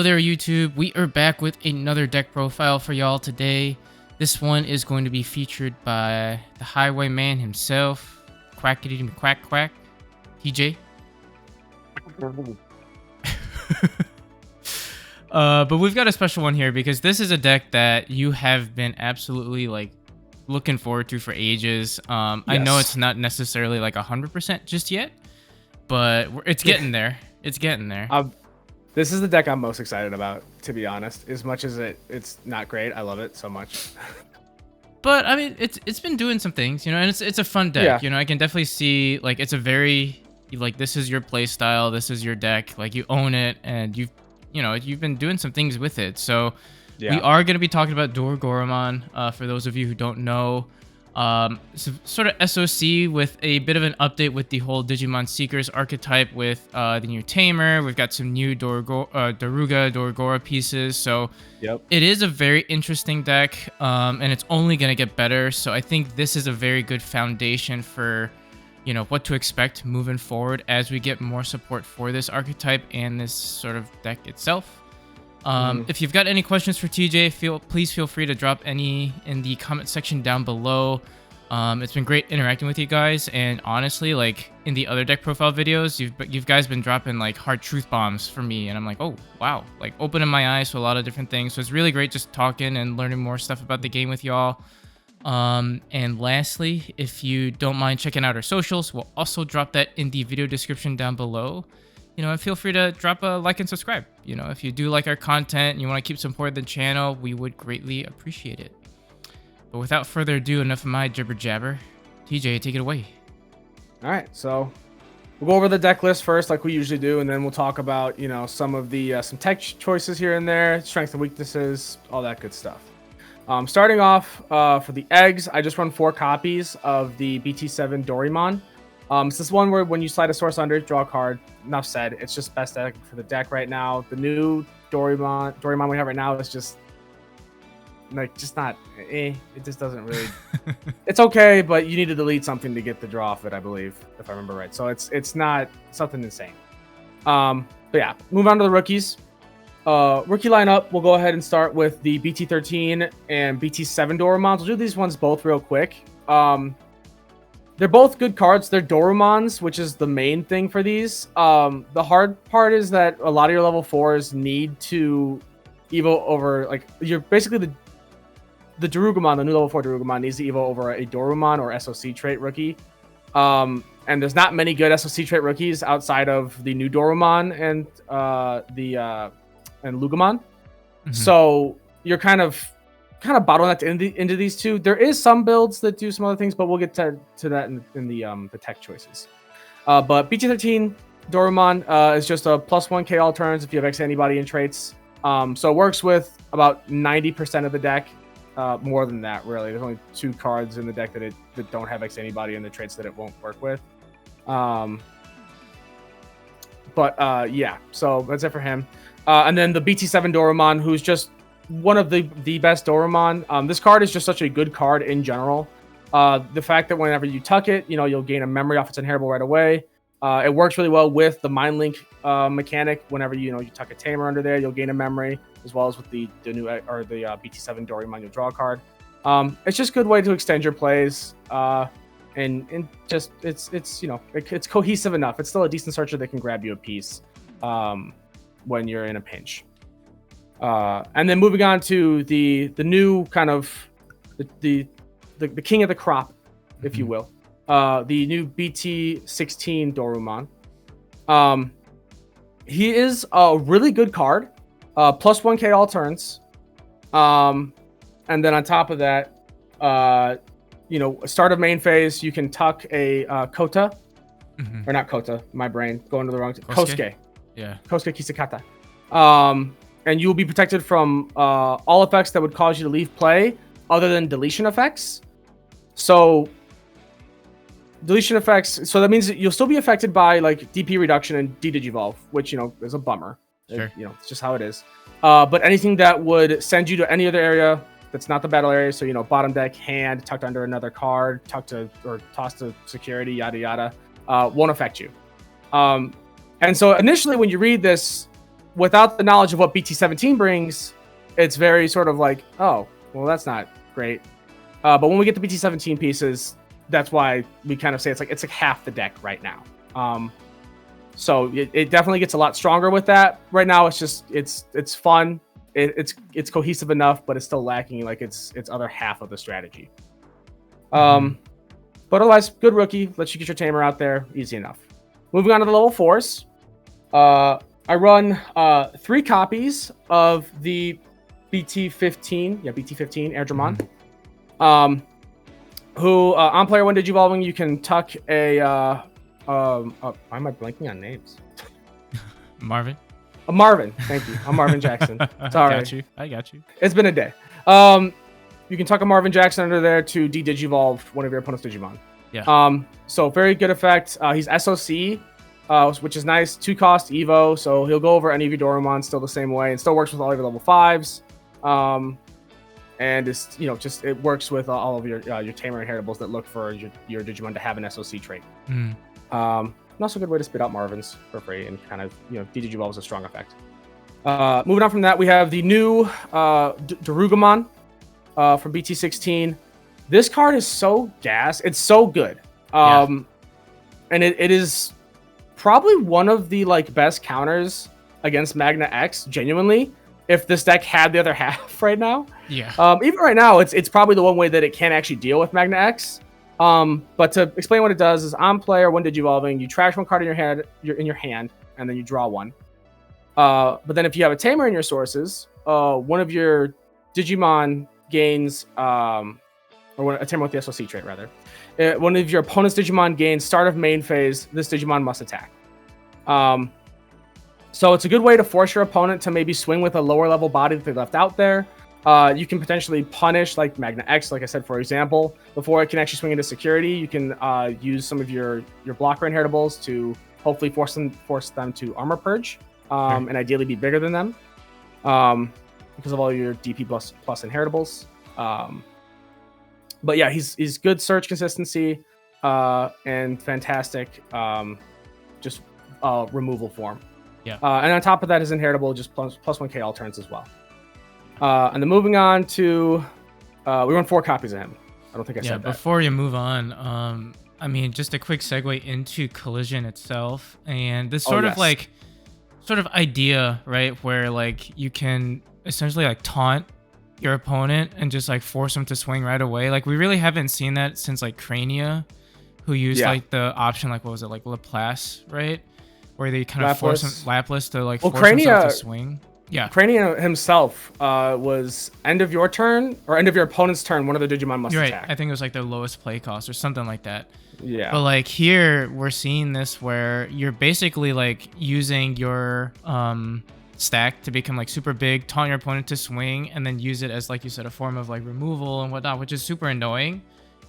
Hello there, YouTube. We are back with another deck profile for y'all today. This one is going to be featured by the Highwayman himself, Quackity Quack Quack, TJ. But we've got a special one here because this is a deck that you have been absolutely looking forward to for ages. Yes. I know it's not necessarily 100% just yet, but it's getting there. It's getting there. This is the deck I'm most excited about, to be honest. As much as it's not great, I love it so much. But I mean, it's been doing some things, and it's a fun deck. Yeah. I can definitely see it's a very this is your play style, this is your deck, you own it, and you've been doing some things with it. So yeah. We are going to be talking about Dorugoramon. For those of you who don't know, sort of SOC with a bit of an update with the whole Digimon Seekers archetype with the new Tamer. We've got some new Dorugora pieces. So yep. It is a very interesting deck, and it's only going to get better. So I think this is a very good foundation for what to expect moving forward as we get more support for this archetype and this sort of deck itself. If you've got any questions for TJ, please feel free to drop any in the comment section down below. It's been great interacting with you guys, and honestly, in the other deck profile videos, you've guys been dropping hard truth bombs for me, and I'm like, oh wow, opening my eyes to a lot of different things. So it's really great just talking and learning more stuff about the game with y'all. And lastly, if you don't mind checking out our socials, we'll also drop that in the video description down below. And feel free to drop a like and subscribe. If you do like our content and you want to keep supporting the channel, we would greatly appreciate it. But without further ado, enough of my jibber jabber. TJ, take it away. All right, so we'll go over the deck list first, like we usually do, and then we'll talk about some of the some tech choices here and there, strengths and weaknesses, all that good stuff. Starting off for the eggs, I just run 4 copies of the BT-16 Dorugoramon. This is one where when you slide a source under it, draw a card. Enough said. It's just best deck for the deck right now. The new Dorugoramon we have right now is just not. It just doesn't really. It's okay, but you need to delete something to get the draw off it, I believe, if I remember right. So it's not something insane. But yeah, move on to the rookies. Rookie lineup. We'll go ahead and start with the BT-13 and BT-16 Dorumons. We'll do these ones both real quick. They're both good cards. They're Dorumons, which is the main thing for these. The hard part is that a lot of your level 4s need to evo over, you're basically the Dorugoramon, the new level 4 Dorugoramon needs to evo over a Dorumon or SOC trait rookie. And there's not many good SOC trait rookies outside of the new Dorumon and Lugamon. Mm-hmm. So you're kind of bottlenecked into these two. There is some builds that do some other things, but we'll get to that in the tech choices. But BT-13 Dorugoramon is just a +1k all turns if you have X antibody and traits. So it works with about 90% of the deck. More than that, really. There's only 2 cards in the deck that don't have X antibody and the traits that it won't work with. Yeah, so that's it for him. And then the BT-16 Dorugoramon, who's just one of the best Dorumon. This card is just such a good card in general. The fact that whenever you tuck it, you'll gain a memory off its inheritable right away. It works really well with the Mind Link mechanic. Whenever you tuck a Tamer under there, you'll gain a memory, as well as with the new or the BT-16 Dorugoramon, you'll draw a card. It's just a good way to extend your plays. And just it's cohesive enough. It's still a decent searcher that can grab you a piece when you're in a pinch. And then moving on to the new kind of the king of the crop, if you will, the new BT-16 Dorugoramon. He is a really good card, +1k all turns. And then on top of that, start of main phase, you can tuck a Kota, or not Kota, my brain going to the wrong. Kosuke. Yeah. Kosuke Kisakata. And you will be protected from all effects that would cause you to leave play other than deletion effects. So deletion effects, so that means that you'll still be affected by DP reduction and D-Digivolve, which, is a bummer. Sure. It's just how it is. But anything that would send you to any other area that's not the battle area, so, bottom deck, hand, tucked under another card, tucked to or tossed to security, yada, yada, won't affect you. And so initially when you read this, without the knowledge of what BT-17 brings, it's very sort of like, oh, well, that's not great. But when we get the BT-17 pieces, that's why we kind of say it's like half the deck right now. So it definitely gets a lot stronger with that. Right now, it's just it's fun. It's cohesive enough, but it's still lacking like its other half of the strategy. But otherwise, good rookie. Lets you get your tamer out there, easy enough. Moving on to the level 4s. I run 3 copies of the BT-15, BT-15 Dorugoramon. Who on player 1 Digivolving, you can tuck a why am I blanking on names? Marvin. Marvin, thank you. I'm Marvin Jackson. Sorry. I got you. It's been a day. You can tuck a Marvin Jackson under there to de-digivolve one of your opponent's Digimon. Yeah. So very good effect. He's SOC, which is nice. 2 cost Evo, so he'll go over any of your Dorumon still the same way, and still works with all of your level 5s. And it's just it works with all of your Tamer inheritables that look for your Digimon to have an SOC trait. And also a good way to spit out Marvins for free and kind of de-digivolve is a strong effect. Moving on from that, we have the new Dorugoramon from BT-16. This card is so gas. It's so good. And it is probably one of the best counters against Magna X, genuinely, if this deck had the other half right now. Yeah. Even right now, it's probably the one way that it can actually deal with Magna X. But to explain what it does is on player 1 Digivolving, you trash 1 card in your hand, and then you draw 1. But then if you have a Tamer in your sources, one of your Digimon gains, or a Tamer with the SOC trait rather, one of your opponent's Digimon gains start of main phase. This Digimon must attack. So it's a good way to force your opponent to maybe swing with a lower level body that they left out there. You can potentially punish like Magna X, like I said, for example, before it can actually swing into security. You can use some of your blocker inheritables to hopefully force them to armor purge, and ideally be bigger than them, because of all your DP plus inheritables. But yeah, he's good search consistency, and fantastic just removal form. Yeah. And on top of that, his inheritable just plus 1k all turns as well. And then moving on to, we run 4 copies of him. I don't think I said that. Before you move on, I mean, just a quick segue into Collision itself, and this sort of idea, right, where like you can essentially like taunt your opponent and just like force them to swing right away. Like we really haven't seen that since like Crania, who used like the option, like what was it, like Laplace, right? Where they kind of force Laplas to like force himself to swing. Yeah. Crania himself was end of your turn or end of your opponent's turn, one of the Digimon must attack. I think it was like their lowest play cost or something like that. Yeah. But like here, we're seeing this where you're basically like using your stack to become like super big, taunt your opponent to swing, and then use it as, like you said, a form of like removal and whatnot, which is super annoying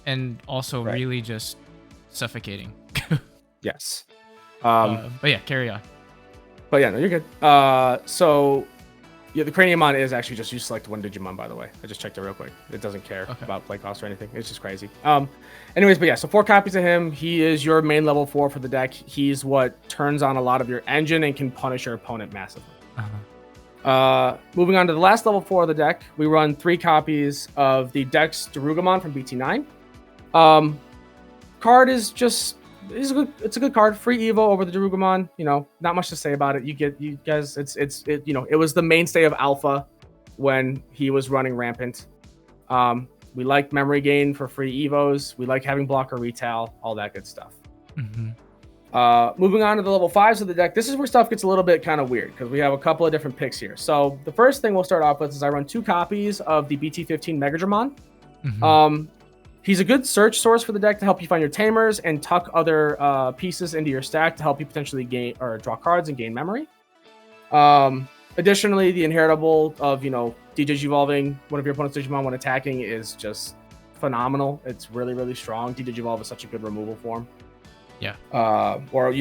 and also really just suffocating. Yes. But yeah, carry on. But yeah, no, you're good. So yeah, the Craniamon is actually just you select 1 Digimon, by the way. I just checked it real quick. It doesn't care about play cost or anything. It's just crazy. Anyways, but yeah, so 4 copies of him. He is your main level 4 for the deck. He's what turns on a lot of your engine and can punish your opponent massively. Moving on to the last level 4 of the deck, we run 3 copies of the Dex Dorugoramon from BT-9. Card is just it's a good card. Free Evo over the Dorugoramon. Not much to say about it. You guys, it was the mainstay of Alpha when he was running rampant. We like memory gain for free Evos. We like having blocker retail, all that good stuff. Moving on to the level 5s of the deck, this is where stuff gets a little bit kind of weird because we have a couple of different picks here. So the first thing we'll start off with is I run 2 copies of the BT-15 Megadramon. He's a good search source for the deck to help you find your Tamers and tuck other pieces into your stack to help you potentially gain or draw cards and gain memory. Additionally, the inheritable of, de-digivolving one of your opponent's Digimon when attacking is just phenomenal. It's really, really strong. De-digivolve is such a good removal form. Yeah. Or,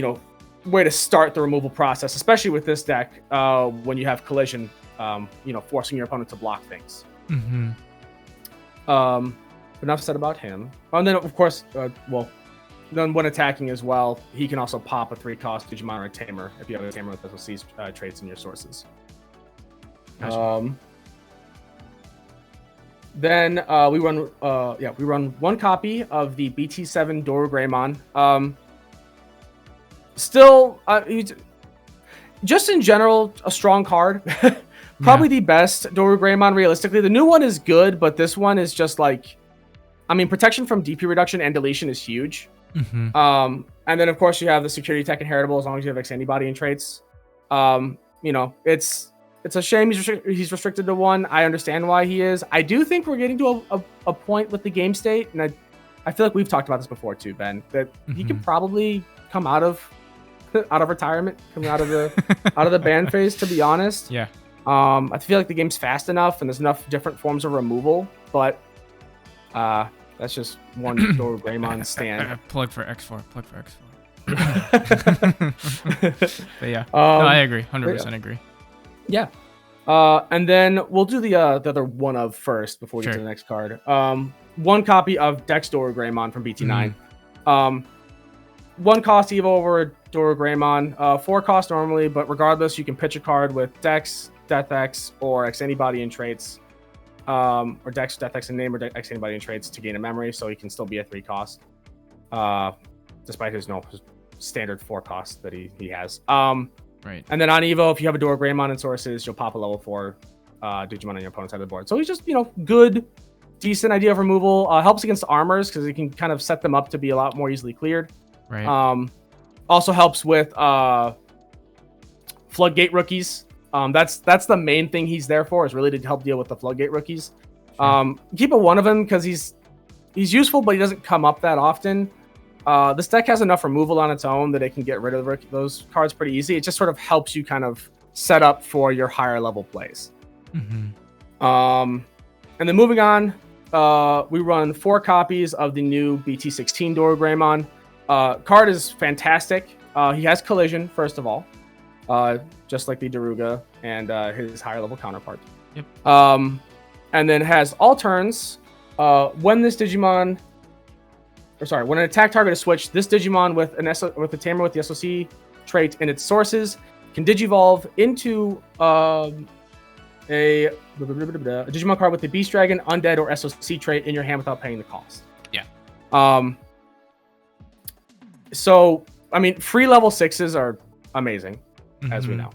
way to start the removal process, especially with this deck when you have Collision, forcing your opponent to block things. Enough said about him. And then, of course, then when attacking as well, he can also pop a 3-cost Digimon or a Tamer if you have a Tamer with SOC traits in your sources. Gotcha. Then we run 1 copy of the BT-16 Dorugoramon. Still, just in general, a strong card. Probably the best Dorugoramon realistically. The new one is good, but this one is just like, I mean, protection from DP reduction and deletion is huge. Mm-hmm. And then of course you have the security tech inheritable as long as you have extended body and traits. You know, it's a shame he's restricted to 1. I understand why he is. I do think we're getting to a point with the game state, and I feel like we've talked about this before too, Ben, that he could probably come out of retirement, coming out of the ban phase, to be honest. Yeah. I feel like the game's fast enough and there's enough different forms of removal, but that's just one Dorugoramon stand. Plug for X4. But yeah, no, I agree. 100% agree. Yeah. And then we'll do the other one of first before we get to the next card. 1 copy of Dex Dorugramon from BT9. 1 cost Evo over Dorugramon. 4 cost normally, but regardless, you can pitch a card with Dex, Death X, or X Anybody and traits. Or Dex, Death X and name, or Dex X Anybody and traits to gain a memory, so he can still be a 3 cost. Despite his standard 4 cost that he has. Right. And then on Evo, if you have a Dorugramon in sources, you'll pop a level 4 Digimon on your opponent's side of the board. So he's just, good, decent idea of removal. Helps against armors because he can kind of set them up to be a lot more easily cleared. Right. Also helps with Floodgate rookies. That's the main thing he's there for, is really to help deal with the Floodgate rookies. Keep a 1 of him because he's useful, but he doesn't come up that often. This deck has enough removal on its own that it can get rid of those cards pretty easy. It just sort of helps you kind of set up for your higher level plays. And then moving on, we run 4 copies of the new BT-16 Dorugoramon. Card is fantastic. He has collision, first of all, just like the Doruga and his higher level counterpart. Yep. And then has all turns. When an attack target is switched, this Digimon with a Tamer with the SOC trait in its sources can Digivolve into a Digimon card with the Beast Dragon, Undead, or SOC trait in your hand without paying the cost. Yeah. So, I mean, free level 6s are amazing, as we know.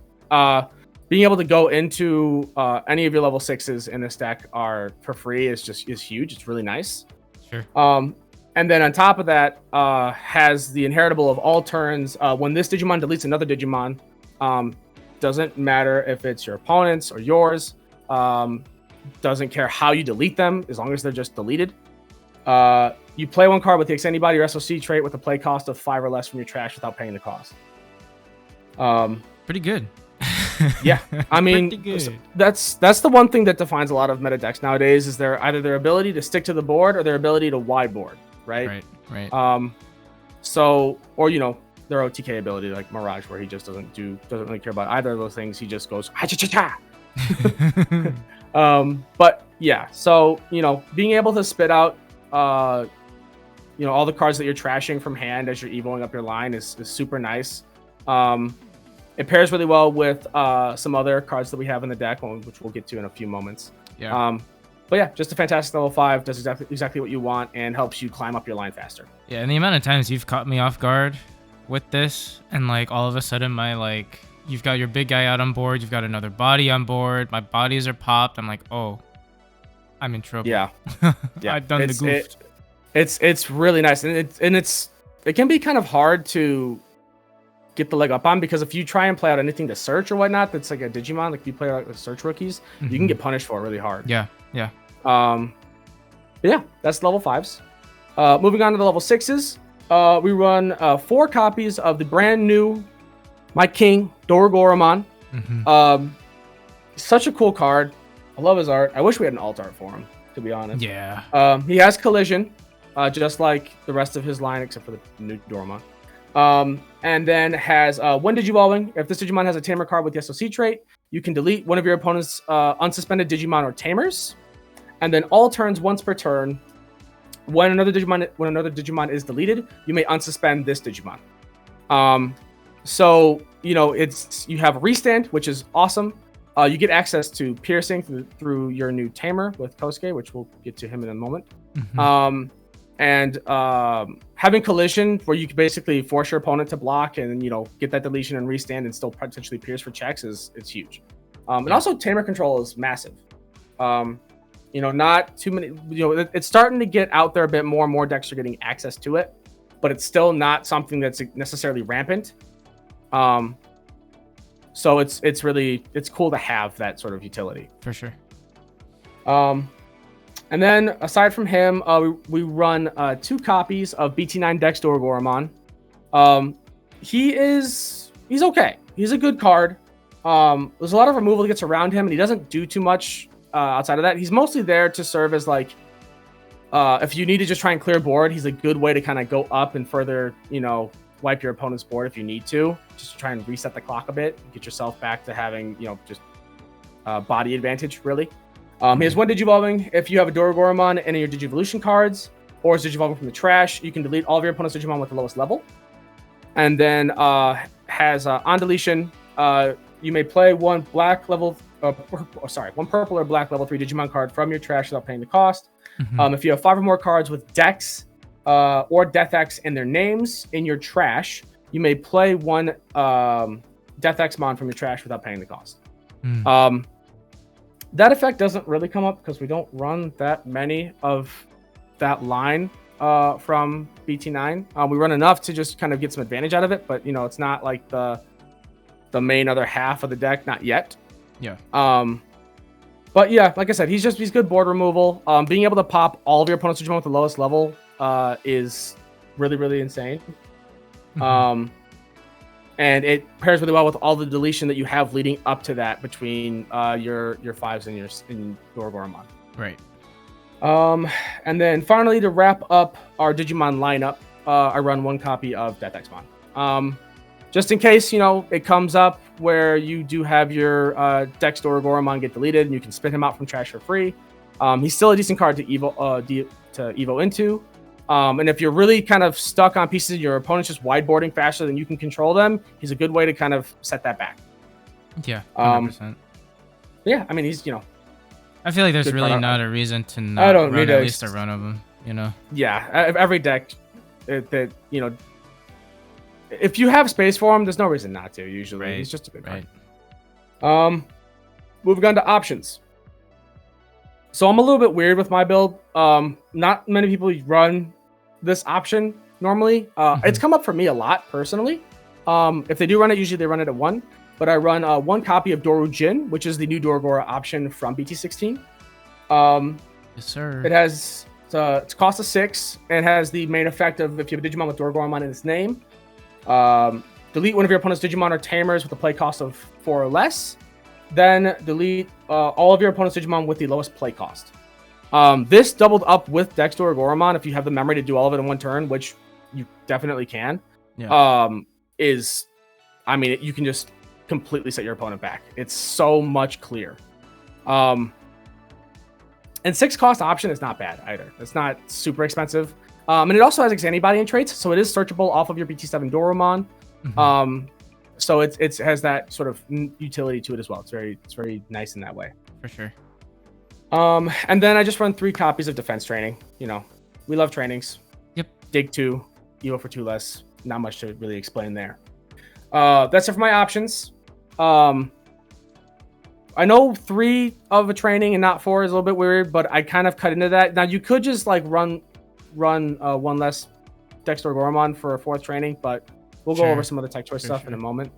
Being able to go into any of your level 6s in this deck are for free is huge. It's really nice. Sure. And then on top of that, has the inheritable of all turns. When this Digimon deletes another Digimon, doesn't matter if it's your opponent's or yours. Doesn't care how you delete them, as long as they're just deleted. You play 1 card with the X Anybody or SOC trait with a play cost of 5 or less from your trash without paying the cost. Pretty good. Yeah, I mean, that's the one thing that defines a lot of meta decks nowadays, is either their ability to stick to the board or their ability to wide board. Right. So, or their OTK ability, like Mirage, where he just doesn't really care about either of those things. He just goes ha-cha-cha-cha. But yeah, so being able to spit out all the cards that you're trashing from hand as you're evoing up your line is super nice. It pairs really well with some other cards that we have in the deck, which we'll get to in a few moments. Yeah. But yeah, just a fantastic level 5, does exactly what you want and helps you climb up your line faster. Yeah, and the amount of times you've caught me off guard with this, and all of a sudden you've got your big guy out on board, you've got another body on board, my bodies are popped, I'm like, oh, I'm in trouble. Yeah. I've done the goof. It's really nice, and it can be kind of hard to get the leg up on, because if you try and play out anything to search or whatnot that's like a Digimon, like if you play out the search rookies, you can get punished for it really hard. Yeah. Yeah, that's level 5s. Moving on to the level 6s, we run 4 copies of the brand new My King Dorugoramon. Such a cool card. I love his art. I wish we had an alt art for him, to be honest. Yeah. He has collision, just like the rest of his line, except for the new Dorugoramon. And then has when Digivolving, if this Digimon has a Tamer card with the SOC trait, you can delete one of your opponent's unsuspended Digimon or Tamers. And then all turns, once per turn, when another Digimon is deleted, you may unsuspend this Digimon. So you know you have a restand, which is awesome. You get access to piercing through your new Tamer with Kosuke, which we'll get to him in a moment. And having collision, where you can basically force your opponent to block and get that deletion and restand and still potentially pierce for checks it's huge. And also Tamer control is massive. Not too many. It's starting to get out there a bit more. And more decks are getting access to it, but it's still not something that's necessarily rampant. So it's cool to have that sort of utility for sure. And then aside from him, we run 2 copies of BT-9 Dex Dorugoramon. He's okay. He's a good card. There's a lot of removal that gets around him, and he doesn't do too much outside of that. He's mostly there to serve as like, if you need to just try and clear board, he's a good way to kind of go up and further, wipe your opponent's board if you need to, just to try and reset the clock a bit, get yourself back to having, just body advantage, really. He has 1 Digivolving. If you have a Dorugoramon in any of your Digivolution cards, or is Digivolving from the trash, you can delete all of your opponent's Digimon with the lowest level. And then has on deletion, you may play one purple or black level 3 Digimon card from your trash without paying the cost. If you have 5 or more cards with Dex or Death X in their names in your trash, you may play one Death X Mon from your trash without paying the cost. That effect doesn't really come up because we don't run that many of that line from BT-9. We run enough to just kind of get some advantage out of it, but it's not like the main other half of the deck, not yet. Yeah. But yeah, like I said, he's good board removal. Being able to pop all of your opponent's Digimon with the lowest level is really, really insane. And it pairs really well with all the deletion that you have leading up to that between your 5s and your Dorugoramon. Right. And then finally, to wrap up our Digimon lineup, I run 1 copy of Death X Mon. Just in case, it comes up where you do have your Dex Dorugoramon get deleted and you can spit him out from trash for free. He's still a decent card to Evo into. And if you're really kind of stuck on pieces and your opponent's just wideboarding faster than you can control them, he's a good way to kind of set that back. Yeah, 100%. Yeah, I mean, he's, I feel like there's really not a reason to not run at least a run of them, Yeah, every deck that, if you have space for him, there's no reason not to, usually. Right. He's just a good card. Moving on to options. So I'm a little bit weird with my build. Not many people run this option normally. It's come up for me a lot personally. If they do run it, usually they run it at 1. But I run 1 copy of Dorujin, which is the new Dorugora option from BT-16. Yes, sir. It's cost of 6 and has the main effect of if you have a Digimon with Dorugoramon in its name, delete one of your opponent's Digimon or Tamers with a play cost of 4 or less. Then delete all of your opponent's Digimon with the lowest play cost. This doubled up with Dex Dorugoramon if you have the memory to do all of it in 1 turn, which you definitely can. Yeah. You can just completely set your opponent back. It's so much clear. And 6 cost option is not bad either. It's not super expensive. And it also has Xanibody and traits, so it is searchable off of your BT-7 Dorumon. So it has that sort of utility to it as well. It's very nice in that way. For sure. And then I just run 3 copies of defense training. We love trainings. Yep. Dig 2, Evo for 2 less. Not much to really explain there. That's it for my options. I know 3 of a training and not 4 is a little bit weird, but I kind of cut into that. Now you could just like run 1 less Dex Dorugoramon for a 4th training, but we'll go over some of the tech choice stuff in a moment.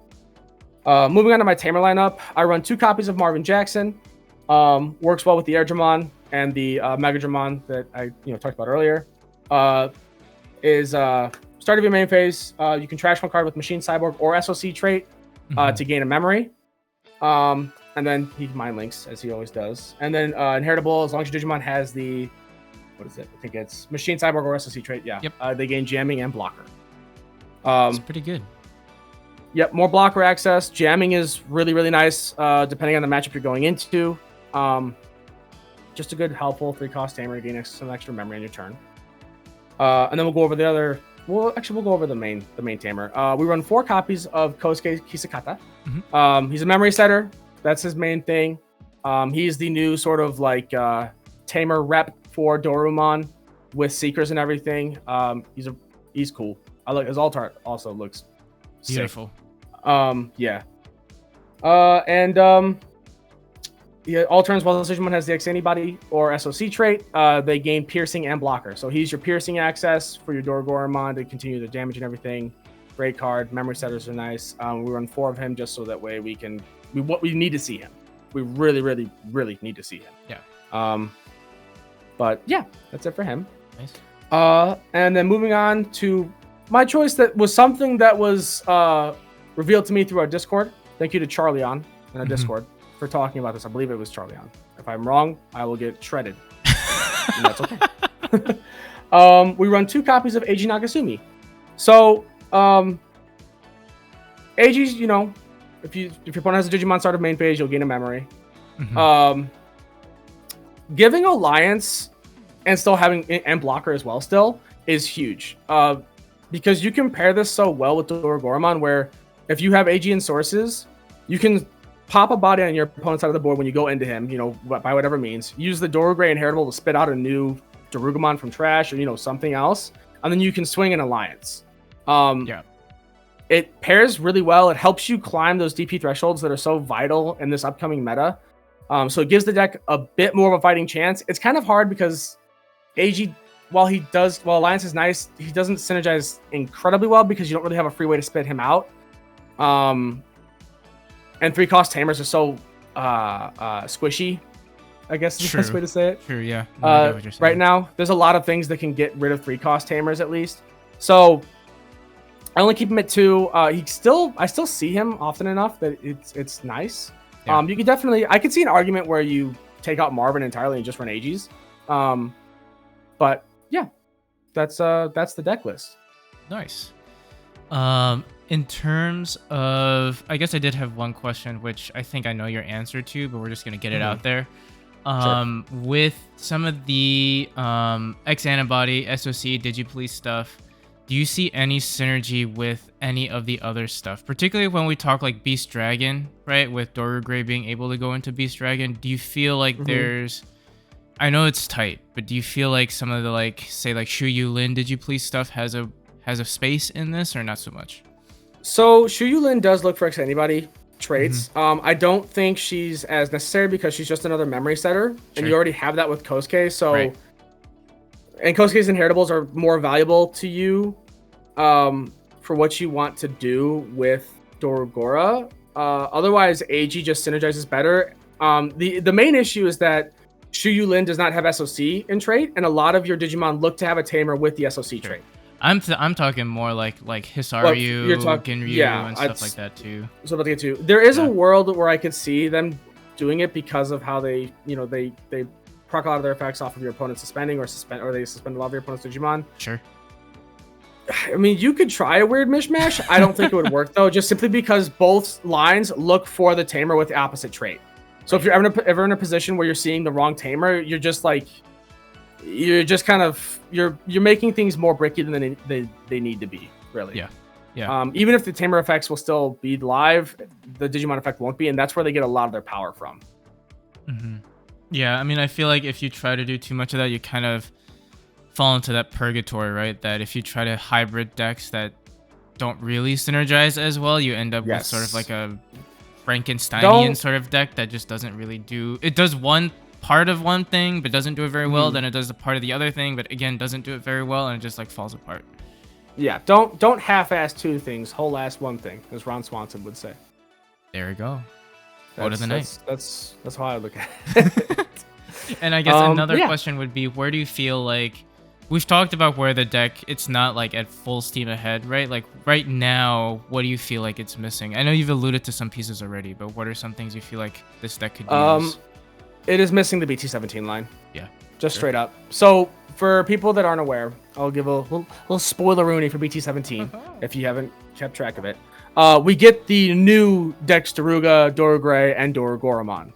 Moving on to my Tamer lineup, I run 2 copies of Marvin Jackson. Works well with the Airdramon and the Megadramon that I talked about earlier. Start of your main phase, you can trash 1 card with Machine Cyborg or SOC trait to gain a memory. And then he mind links as he always does. And then inheritable, as long as your Digimon has the, what is it? I think it's Machine Cyborg or SOC trait. Yeah. Yep. They gain jamming and blocker. It's pretty good. Yep. More blocker access. Jamming is really, really nice, depending on the matchup you're going into. Just a good, helpful 3-cost Tamer to gain some extra memory on your turn. And then we'll go over the other. We'll go over the main tamer. We run 4 copies of Kosuke Hisakata. He's a memory setter. That's his main thing. He's the new sort of like tamer rep for Dorugoramon with seekers and everything. He's cool. I like his alt art also looks beautiful. Sick. Yeah. All turns while the decision one has the X antibody or SOC trait, they gain piercing and blocker. So he's your piercing access for your Dorugoramon to continue the damage and everything. Great card. Memory setters are nice. We run 4 of him just so that way we need to see him. We really, really, really need to see him. Yeah. But yeah, that's it for him. Nice. And then moving on to my choice, that was something that was revealed to me through our Discord. Thank you to Charlie on in our Discord for talking about this. I believe it was Charlie on. If I'm wrong, I will get shredded. And that's okay. We run 2 copies of Eiji Nagasumi. So, Eiji's, if your opponent has a Digimon start of main phase, you'll gain a memory. Giving Alliance and still having and blocker as well still is huge. Because you can pair this so well with Dorugoramon, where if you have AG and sources, you can pop a body on your opponent's side of the board when you go into him, by whatever means. Use the Dorugora inheritable to spit out a new Dorugoramon from trash or, something else. And then you can swing an Alliance. Yeah. It pairs really well. It helps you climb those DP thresholds that are so vital in this upcoming meta. So it gives the deck a bit more of a fighting chance. It's kind of hard because AG, while Alliance is nice, he doesn't synergize incredibly well because you don't really have a free way to spit him out. And 3-cost tamers are so squishy, I guess is the best way to say it. True, yeah. Right now, there's a lot of things that can get rid of 3-cost tamers at least. So I only keep him at 2. I still see him often enough that it's nice. Yeah. You could definitely, I could see an argument where you take out Marvin entirely and just run AGs. But yeah, that's the deck list. Nice. In terms of, I guess I did have one question, which I think I know your answer to, but we're just gonna get it out there. Sure. With some of the X antibody, SOC, DigiPolice stuff, do you see any synergy with any of the other stuff? Particularly when we talk like Beast Dragon, right? With Dorugora being able to go into Beast Dragon, do you feel like there's, I know it's tight, but do you feel like some of the say Shu Yu Lin DigiPolice stuff has a space in this, or not so much? So Shu Yu Lin does look for X antibody traits. I don't think she's as necessary because she's just another memory setter, and you already have that with Kosuke. So, and Kosuke's inheritables are more valuable to you for what you want to do with Dorugora. Otherwise, AG just synergizes better. The main issue is that Shu Yu Lin does not have SOC in trait, and a lot of your Digimon look to have a tamer with the SOC trait. I'm talking more like Hisaryu, Ginryu, and stuff like that too. So about to get to, there is a world where I could see them doing it because of how they proc a lot of their effects off of your opponent's suspending, or they suspend a lot of your opponent's Digimon. Sure. I mean, you could try a weird mishmash. I don't think it would work though, just simply because both lines look for the tamer with the opposite trait. So if you're ever in a position where you're seeing the wrong tamer, you're just kind of you're making things more bricky than they need to be, really. Yeah. Even if the tamer effects will still be live, the Digimon effect won't be, and that's where they get a lot of their power from. Yeah, I mean, I feel like if you try to do too much of that, you kind of fall into that purgatory, right? That if you try to hybrid decks that don't really synergize as well, you end up with sort of like a Frankensteinian sort of deck that just doesn't really do... It does one part of one thing, but doesn't do it very well. Then it does the part of the other thing, but again, doesn't do it very well, and it just falls apart. Yeah, don't half-ass 2 things, whole-ass 1 thing, as Ron Swanson would say. There we go. Order of the night. That's how I look at it. And I guess another question would be, where do you feel like... We've talked about where the deck, it's not at full steam ahead, right? Right now, what do you feel like it's missing? I know you've alluded to some pieces already, but what are some things you feel like this deck could use? It is missing the BT-17 line. Yeah. Just straight up. So, for people that aren't aware, I'll give a little spoiler-rooney for BT-17, if you haven't kept track of it. We get the new decks Daruga, Dorugora, and Dorugoramon.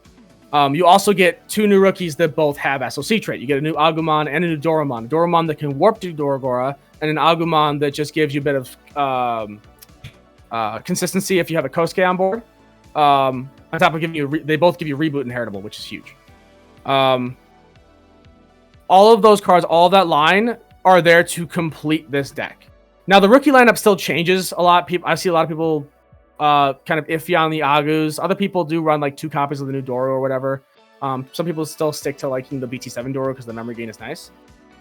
You also get 2 new rookies that both have SOC trait. You get a new Agumon and a new Dorumon. Dorumon that can warp to Dorugora, and an Agumon that just gives you a bit of consistency if you have a Kosuke on board. On top of giving you, they both give you reboot and heritable, which is huge. All of those cards, all of that line, are there to complete this deck. Now the rookie lineup still changes a lot. I see a lot of people kind of iffy on the Agus. Other people do run like 2 copies of the new Doru or whatever. Some people still stick to liking the BT-16 Doru because the memory gain is nice.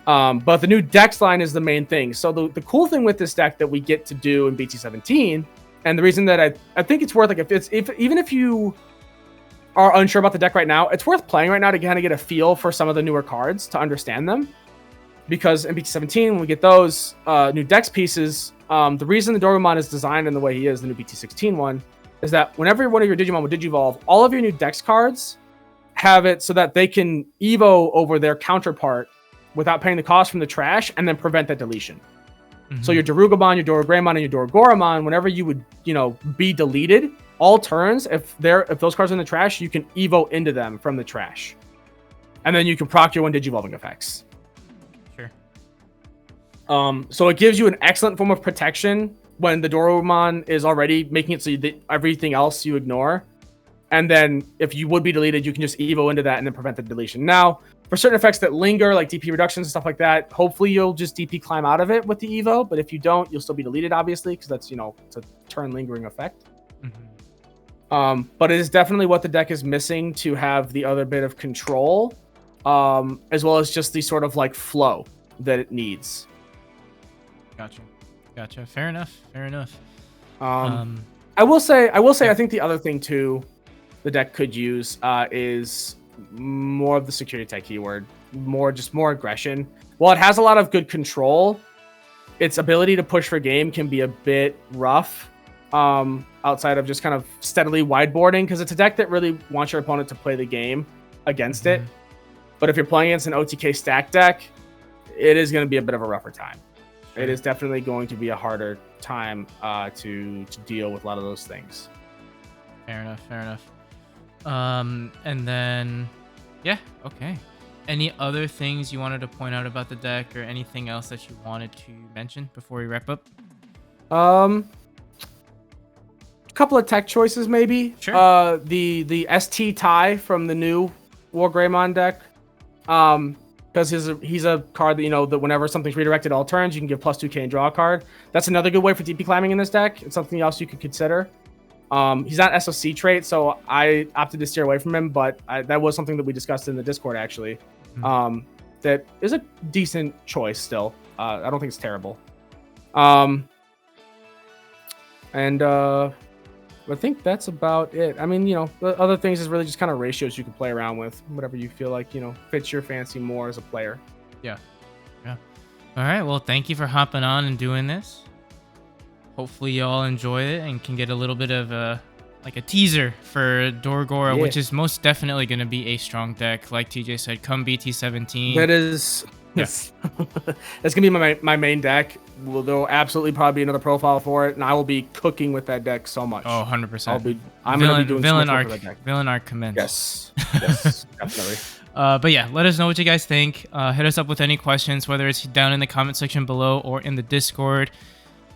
But the new Dex line is the main thing. So the cool thing with this deck that we get to do in BT-17, and the reason that I think it's worth, like, even if you are unsure about the deck right now, it's worth playing right now to kind of get a feel for some of the newer cards to understand them. Because in BT-17, when we get those new Dex pieces, the reason the Dorumon is designed in the way he is, the new BT-16 one, is that whenever one of your Digimon would Digivolve, all of your new Dex cards have it so that they can Evo over their counterpart without paying the cost from the trash and then prevent that deletion. Mm-hmm. So your Dorugoramon, your Dorugoramon, and your Dorugoramon, whenever you would, be deleted, all turns, if those cards are in the trash, you can Evo into them from the trash. And then you can proc your 1 Digivolving effects. Sure. So it gives you an excellent form of protection when the Dorumon is already making it so that everything else you ignore. And then if you would be deleted, you can just Evo into that and then prevent the deletion. Now, for certain effects that linger, like DP reductions and stuff like that, hopefully you'll just DP climb out of it with the Evo. But if you don't, you'll still be deleted, obviously, because that's, it's a turn lingering effect. Mm-hmm. But it is definitely what the deck is missing to have the other bit of control, as well as just the sort of like flow that it needs. Gotcha. Fair enough. I will say, I think the other thing too, the deck could use is more of the security tech keyword, more aggression. While it has a lot of good control, its ability to push for game can be a bit rough. Outside of just kind of steadily wideboarding, because it's a deck that really wants your opponent to play the game against it. But if you're playing against an OTK stack deck, it is going to be a bit of a rougher time. It is definitely going to be a harder time to deal with a lot of those things. Fair enough. And then, yeah, okay. Any other things you wanted to point out about the deck, or anything else that you wanted to mention before we wrap up? Couple of tech choices, maybe. Sure. The ST tie from the new Dorugoramon deck. Because he's a card that, that whenever something's redirected all turns, you can give +2k and draw a card. That's another good way for DP climbing in this deck. It's something else you could consider. He's not SOC trait, so I opted to steer away from him, but that was something that we discussed in the Discord, actually. Mm-hmm. That is a decent choice still. I don't think it's terrible. I think that's about it. I mean, the other things is really just kind of ratios you can play around with, whatever you feel like, fits your fancy more as a player. Yeah. All right. Well, thank you for hopping on and doing this. Hopefully you all enjoy it and can get a little bit of a teaser for Dorugora, which is most definitely going to be a strong deck. Like TJ said, come BT-17. That is... Yes. That's going to be my main deck. There'll absolutely probably be another profile for it, and I will be cooking with that deck so much. Oh, 100%. I'm going to be doing villain so much arc, for that deck. Villain arc commence. Yes, definitely. But yeah, let us know what you guys think. Hit us up with any questions, whether it's down in the comment section below or in the Discord.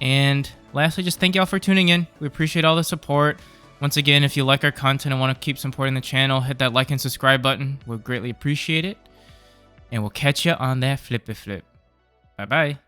And lastly, just thank y'all for tuning in. We appreciate all the support. Once again, if you like our content and want to keep supporting the channel, hit that like and subscribe button. We'll greatly appreciate it. And we'll catch you on that flippy flip. Bye-bye.